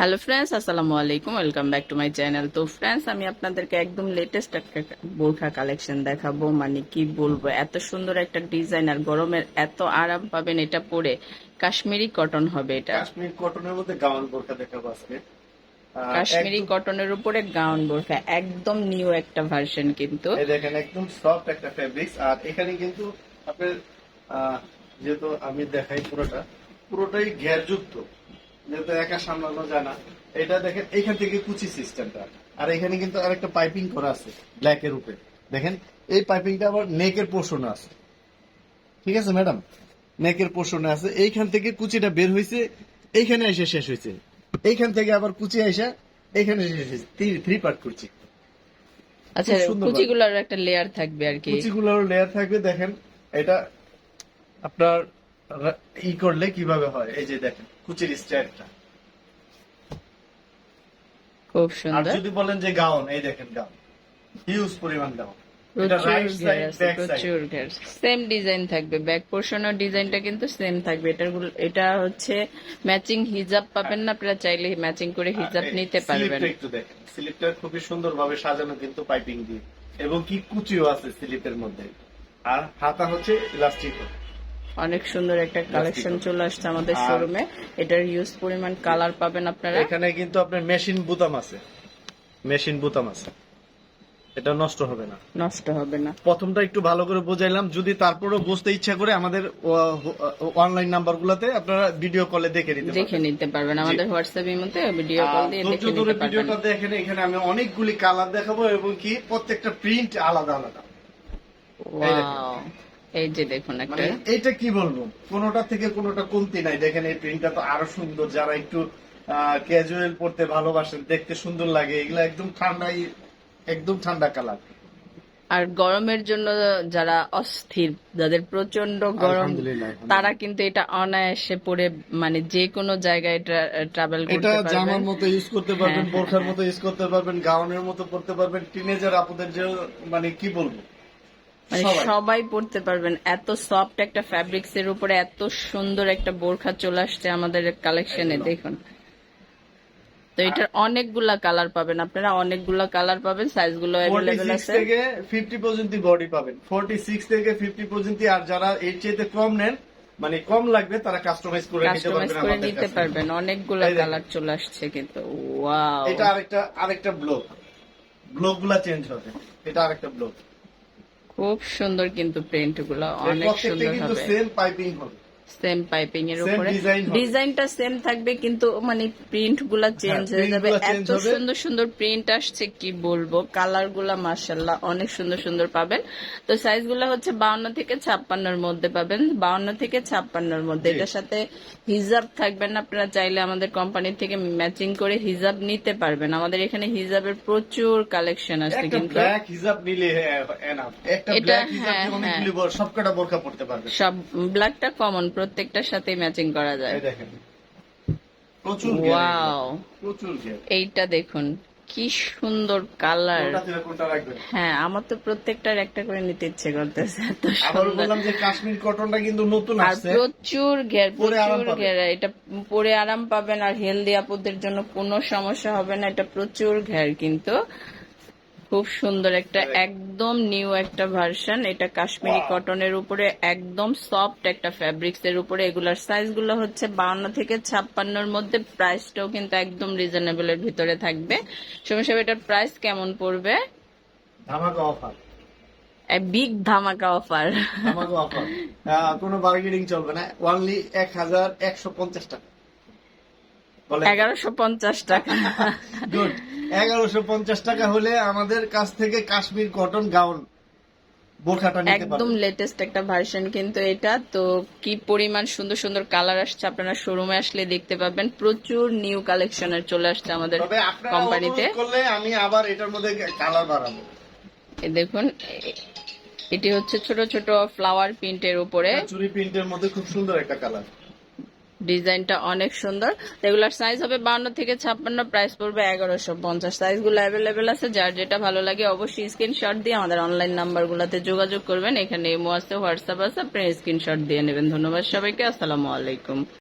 Hello friends, আসসালামু আলাইকুম। Welcome back to my channel. তো ফ্রেন্ডস, আমি আপনাদেরকে একদম লেটেস্ট একটা বোরখা কালেকশন দেখাবো। মানে কি বলবো, এত সুন্দর একটা ডিজাইন আর গরমের এত আরাম পাবেন এটা পরে। কাশ্মীরি কটন হবে এটা। কাশ্মীর কটনের মধ্যে গাউন বোরকা দেখাবো আজকে। কাশ্মীরি একদম কটনের উপরে গাউন বোরখা, একদম নিউ একটা ভার্সন কিন্তু। এই দেখেন, একদম সফট একটা ফেব্রিক্স। আর এখানে কিন্তু আপনার যেহেতু আমি দেখাই পুরোটাই ঘেরযুক্ত, যেহেতু একা সামলানো যায় না। এটা দেখেন, এখান থেকে কুচি সিস্টেমটা। আর এখানে কিন্তু আরেকটা পাইপিং করা আছে ব্ল্যাক এর উপরে। দেখেন, এই পাইপিংটা আবার নেকের পোর্শনে আছে। ঠিক আছে ম্যাডাম, নেকের পোর্শনে আছে। এইখান থেকে কুচিটা বের হয়েছে, এইখানে এসে শেষ হয়েছে। এইখান থেকে আবার কুচি এসে এখানে শেষ হয়েছে। থ্রি পার্ট কুচি। আচ্ছা, খুব সুন্দর কুচিগুলোর একটা লেয়ার থাকবে আর কি। কুচিগুলোর লেয়ার থাকবে। দেখেন, এটা আপনার করলে কিভাবে হয়, এই যে দেখেন কুচির স্টাইলটা। খুব আর সুন্দর। যদি বলেন যে গাউন, এই দেখেন গাউন, হিউজ পরিমাণ গাউন। এটা প্রচুর রাইট ঘের সাইড আছে, ব্যাক সাইড। প্রচুর ঘের। সেম ডিজাইন থাকবে, ব্যাক পোর্শনের ডিজাইনটা কিন্তু সেম থাকবে। এটা হচ্ছে ম্যাচিং হিজাব পাবেন না, আপনারা চাইলে ম্যাচিং করে হিজাব নিতে পারবেন। স্লিপটা একটু দেখেন, স্লিপটা খুবই সুন্দরভাবে সাজানো কিন্তু পাইপিং দিয়ে, এবং কি কুচিও আছে স্লিপের মধ্যে। আর হাতা হচ্ছে ইলাস্টিক। অনেক সুন্দর একটা কালেকশন চলে আসছে আমাদের শোরুমে। এটার হিউজ পরিমাণ কালার পাবেন আপনারা। এখানে কিন্তু আপনার মেশিন বুতাম আছে, মেশিন বুতাম আছে। এটা নষ্ট হবে না, নষ্ট হবে না। প্রথমটা একটু ভালো করে বোঝাইলাম। যদি তারপরেও বুঝতে ইচ্ছা করে, আমাদের অনলাইন নাম্বার গুলাতে আপনারা ভিডিও কলে দেখে নিতে পারবেন। আমাদের হোয়াটসঅ্যাপ মধ্যে ভিডিও কল দিয়ে দেখে নিতে পারবেন। ভিডিওটা দেখেন, এখানে আমি অনেকগুলি কালার দেখাবো, এবং কি প্রত্যেকটা প্রিন্ট আলাদা আলাদা। ওয়াও, এই যে দেখুন একটা, মানে এটা কি বলবো, কোনোটা থেকে কোনোটা কমতি নাই। দেখেন, এই প্রিন্টটা তো আরো সুন্দর। যারা একটু ক্যাজুয়াল পড়তে ভালোবাসেন, দেখতে সুন্দর লাগে, এগুলা একদম ঠান্ডাই, একদম ঠান্ডা কালার। আর গরমের জন্য যারা অস্থির, যাদের প্রচন্ড গরম, তারা কিন্তু এটা অনায়াসে পরে মানে যে কোনো জায়গায় ট্রাভেল করতে এটা পারবেন। জামার মতো ইউজ করতে পারবেন, হ্যাঁ, বোরখার হ্যাঁ। মতো ইউজ করতে পারবেন, গাউনের মতো পড়তে পারবেন, টিনেজার আপুদের যে মানে কি বলবো, মানে সবাই পড়তে পারবেন। এত সফট একটা ফ্যাব্রিক্স এর উপরে এত সুন্দর একটা বোরখা চলে আসছে আমাদের কালেকশনে, দেখুন। তো এটার অনেকগুলা কালার পাবেন আপনারা, অনেকগুলা কালার পাবেন, সাইজগুলো अवेलेबल 46 আছে। থেকে 50 পর্যন্ত বডি পাবেন, 46 থেকে 50 পর্যন্ত। আর যারা এর চাইতে কম নেন, মানে কম লাগবে, তারা কাস্টমাইজ করে নিতে পারবেন। অনেকগুলা কালার চলে আসছে কিন্তু। ওয়াও, এটা আরেকটা ব্লক গুলা চেঞ্জ হবে। এটা আরেকটা ব্লক। খুব সুন্দর কিন্তু প্রিন্ট গুলো অনেক সুন্দর কিন্তু হবে। সেম পাইপিং হবে, সেম পাইপিং এর Same উপরে design হবে। ডিজাইনটা সেম থাকবে, কিন্তু মানে প্রিন্ট গুলা চেঞ্জ হয়ে print যাবে। গুলা change এত হবে। সুন্দর সুন্দর প্রিন্ট আসছে কি বলবো, কালার গুলা মাশাআল্লাহ অনেক সুন্দর সুন্দর পাবেন। তো সাইজ গুলা হচ্ছে 52 থেকে 56 এর মধ্যে পাবেন, 52 থেকে 56 এর মধ্যে। এটার সাথে হিজাব থাকবেন, আপনারা চাইলে আমাদের কোম্পানি থেকে ম্যাচিং করে হিজাব নিতে পারবেন। আমাদের এখানে হিজাবের প্রচুর কালেকশন আছে কিন্তু। ব্ল্যাক হিজাব নিলে এনাফ। একটা ব্ল্যাক হিজাব দিয়ে অনেকগুলি সবকটা বোরকা পড়তে পারবে। সব ব্ল্যাকটা কমন, প্রত্যেকটার সাথে ম্যাচিং করা যায়। এই দেখেন, প্রচুর ওয়াও, প্রচুর ঘের। এইটা দেখুন কি সুন্দর কালার। কোনটা থেকে কোনটা রাখবেন? হ্যাঁ, আমার তো প্রত্যেকটার একটা করে নিতে ইচ্ছে করতেছে, এত আবার সুন্দর। বললাম যে কাশ্মীর কটনটা কিন্তু নতুন আর আসছে, প্রচুর ঘের, পরে আরাম প্রচুর পাবেন। ঘের। এটা পরে আরাম পাবেন, আর হেলদি আপুদের জন্য কোনো সমস্যা হবে না। এটা প্রচুর ঘের কিন্তু। খুব সুন্দর একটা একদম নিউ একটা ভার্সন। এটা কাশ্মীরি কটনের উপরে একদম সফট একটা ফ্যাব্রিক্স এর উপরে। এগুলার সাইজ গুলো হচ্ছে 52 থেকে 56 এর মধ্যে। প্রাইসটাও কিন্তু একদম রিজনেবল এর ভিতরে থাকবে। সমস্যা, এটার প্রাইস কেমন পড়বে? ধামাকা অফার, বিগ ধামাকা অফার। ধামাকা অফার। কোনো বার্গেনিং চলবে না, অনলি 1150 টাকা। 1150 টাকা। গুড, 1150 টাকা হলে আমাদের কাছ থেকে কাশ্মীর কটন গাউন বোরখাটা নিতে পারবেন। একদম লেটেস্ট একটা ভার্সন কিন্তু এটা। তো কি পরিমাণ সুন্দর সুন্দর কালার আসছে, আপনারা শোরুমে আসলে দেখতে পাবেন। প্রচুর নিউ কালেকশনের চলে আসছে আমাদের তবে আপনারা কোম্পানিতে। অনুরোধ করলে আমি আবার এটার মধ্যে কালার বাড়াবো। এই দেখুন, এটি হচ্ছে ছোট ছোট ফ্লাওয়ার প্রিন্টের উপরে। চুরি প্রিন্টের মধ্যে খুব সুন্দর একটা কালার। ডিজাইনটা অনেক সুন্দর। রেগুলার সাইজ হবে 52 থেকে 56, প্রাইস পড়বে 1150। সাইজগুলো অ্যাভেলেবেল আছে, যার যেটা ভালো লাগে অবশ্যই স্ক্রিনশট দিয়ে আমাদের অনলাইন নাম্বারগুলোতে যোগাযোগ করবেন। এখানে ইমো আছে, হোয়াটসঅ্যাপ আছে, আপনি স্ক্রিনশট দিয়ে নেবেন। ধন্যবাদ সবাইকে, আসসালামু আলাইকুম।